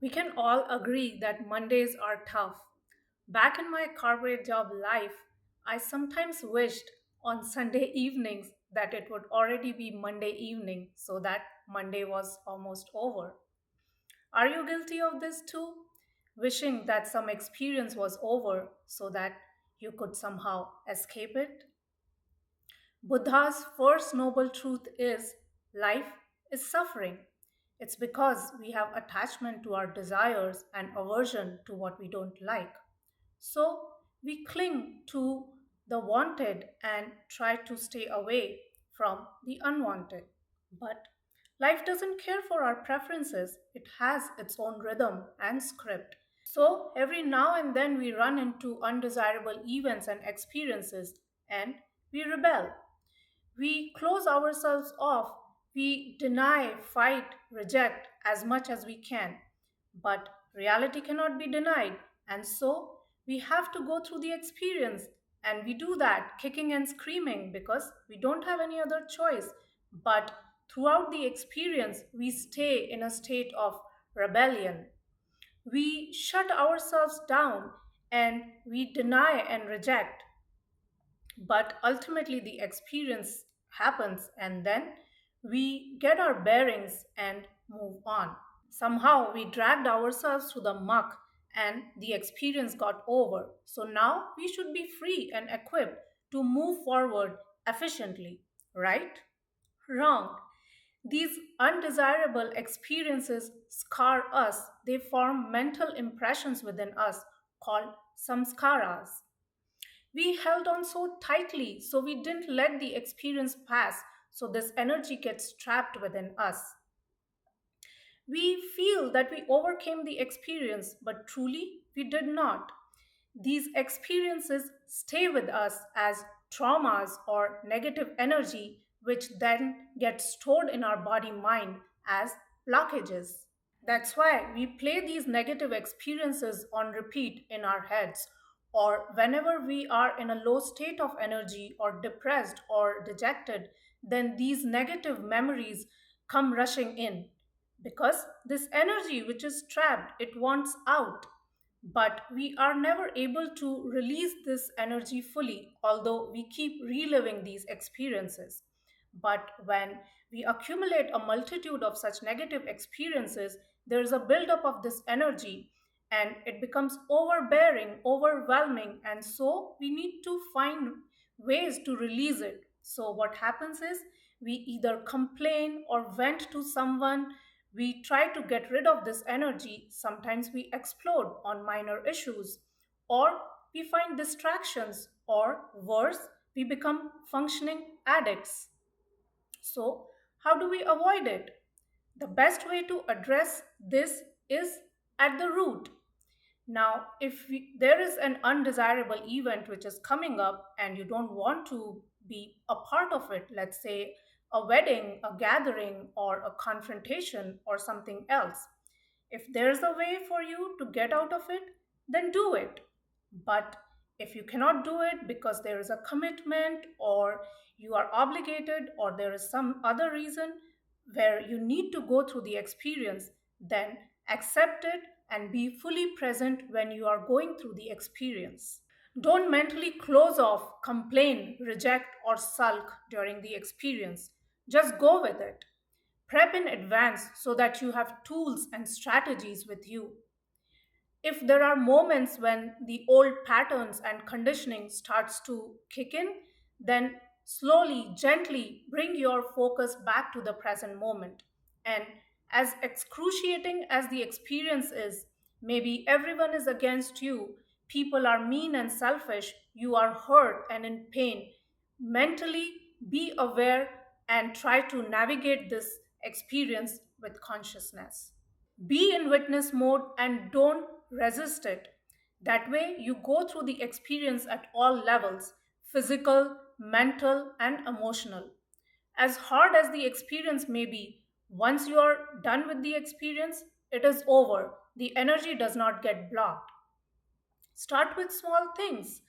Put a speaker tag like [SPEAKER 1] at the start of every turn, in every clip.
[SPEAKER 1] We can all agree that Mondays are tough. Back in my corporate job life, I sometimes wished on Sunday evenings that it would already be Monday evening so that Monday was almost over. Are you guilty of this too? Wishing that some experience was over so that you could somehow escape it? Buddha's first noble truth is life is suffering. It's because we have attachment to our desires and aversion to what we don't like. So we cling to the wanted and try to stay away from the unwanted. But life doesn't care for our preferences, it has its own rhythm and script. So every now and then we run into undesirable events and experiences and we rebel. We close ourselves off, we deny, fight, reject as much as we can. But reality cannot be denied, and so we have to go through the experience. And we do that kicking and screaming because we don't have any other choice. But throughout the experience, we stay in a state of rebellion. We shut ourselves down and we deny and reject, but ultimately the experience happens and then we get our bearings and move on. Somehow we dragged ourselves through the muck and the experience got over. So now we should be free and equipped to move forward efficiently, right? Wrong. These undesirable experiences scar us. They form mental impressions within us called samskaras. We held on so tightly, so we didn't let the experience pass, so this energy gets trapped within us. We feel that we overcame the experience, but truly we did not. These experiences stay with us as traumas or negative energy, which then gets stored in our body mind as blockages. That's why we play these negative experiences on repeat in our heads, or whenever we are in a low state of energy, or depressed, or dejected, then these negative memories come rushing in. Because this energy which is trapped, it wants out. But we are never able to release this energy fully, although we keep reliving these experiences. But when we accumulate a multitude of such negative experiences, there is a buildup of this energy and it becomes overbearing, overwhelming, and so we need to find ways to release it. So, what happens is we either complain or vent to someone, we try to get rid of this energy. Sometimes we explode on minor issues, or we find distractions, or worse, we become functioning addicts. So, how do we avoid it? The best way to address this is at the root. Now, if there is an undesirable event which is coming up and you don't want to be a part of it, let's say a wedding, a gathering, or a confrontation, or something else, if there's a way for you to get out of it, then do it. But if you cannot do it because there is a commitment, or you are obligated, or there is some other reason where you need to go through the experience, then accept it and be fully present when you are going through the experience. Don't mentally close off, complain, reject, or sulk during the experience. Just go with it. Prep in advance so that you have tools and strategies with you. If there are moments when the old patterns and conditioning starts to kick in, then slowly, gently bring your focus back to the present moment. And as excruciating as the experience is, maybe everyone is against you, people are mean and selfish, you are hurt and in pain. Mentally be aware and try to navigate this experience with consciousness. Be in witness mode and don't resist it. That way, you go through the experience at all levels: physical, mental, and emotional. As hard as the experience may be, once you are done with the experience, it is over. The energy does not get blocked. Start with small things.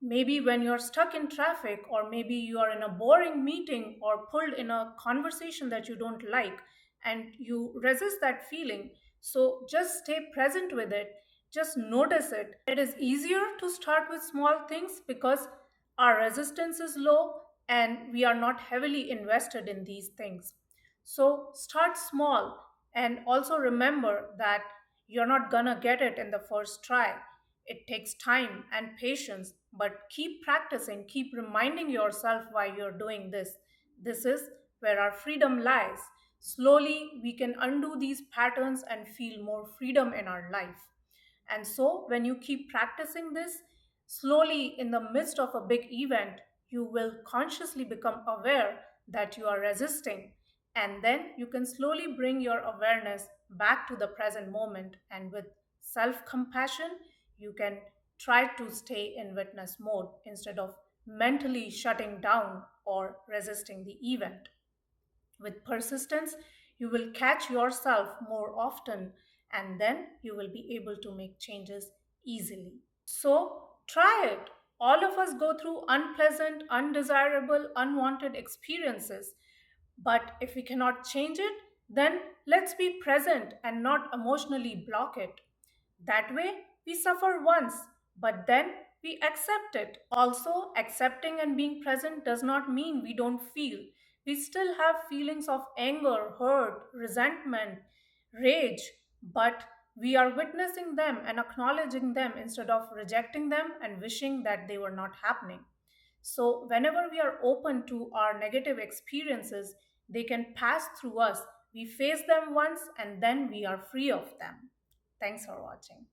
[SPEAKER 1] Maybe when you're stuck in traffic, or maybe you are in a boring meeting or pulled in a conversation that you don't like, and you resist that feeling, So just stay present with it, just notice it. It is easier to start with small things because our resistance is low and we are not heavily invested in these things. So start small and also remember that you're not gonna get it in the first try. It takes time and patience, but keep practicing, keep reminding yourself why you're doing this. This is where our freedom lies. Slowly, we can undo these patterns and feel more freedom in our life. And so, when you keep practicing this, slowly in the midst of a big event, you will consciously become aware that you are resisting. And then you can slowly bring your awareness back to the present moment. And with self compassion, you can try to stay in witness mode instead of mentally shutting down or resisting the event. With persistence, you will catch yourself more often and then you will be able to make changes easily. So, try it. All of us go through unpleasant, undesirable, unwanted experiences. But if we cannot change it, then let's be present and not emotionally block it. That way, we suffer once, but then we accept it. Also, accepting and being present does not mean we don't feel. We still have feelings of anger, hurt, resentment, rage, but we are witnessing them and acknowledging them instead of rejecting them and wishing that they were not happening. So, whenever we are open to our negative experiences, they can pass through us. We face them once and then we are free of them. Thanks for watching.